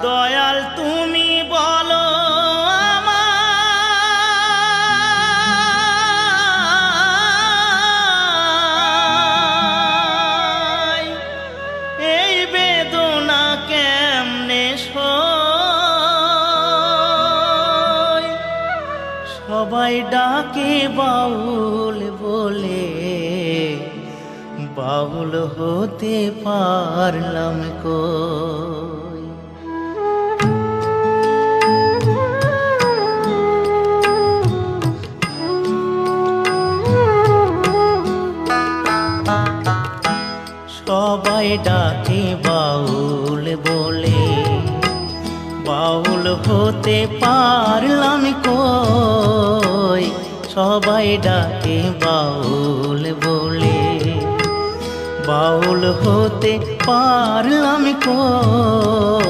দয়াল তুমি বলো আমায়, এই বেদনা কেমনে সই। সবাই ডাকে বাউল বলে, বাউল হতে পারলাম কই। সবাই ডাকে বাউল বলে, বাউল হতে পারলাম কই। সবাই ডাকে বাউল বলে, বাউল হতে পারলাম কই।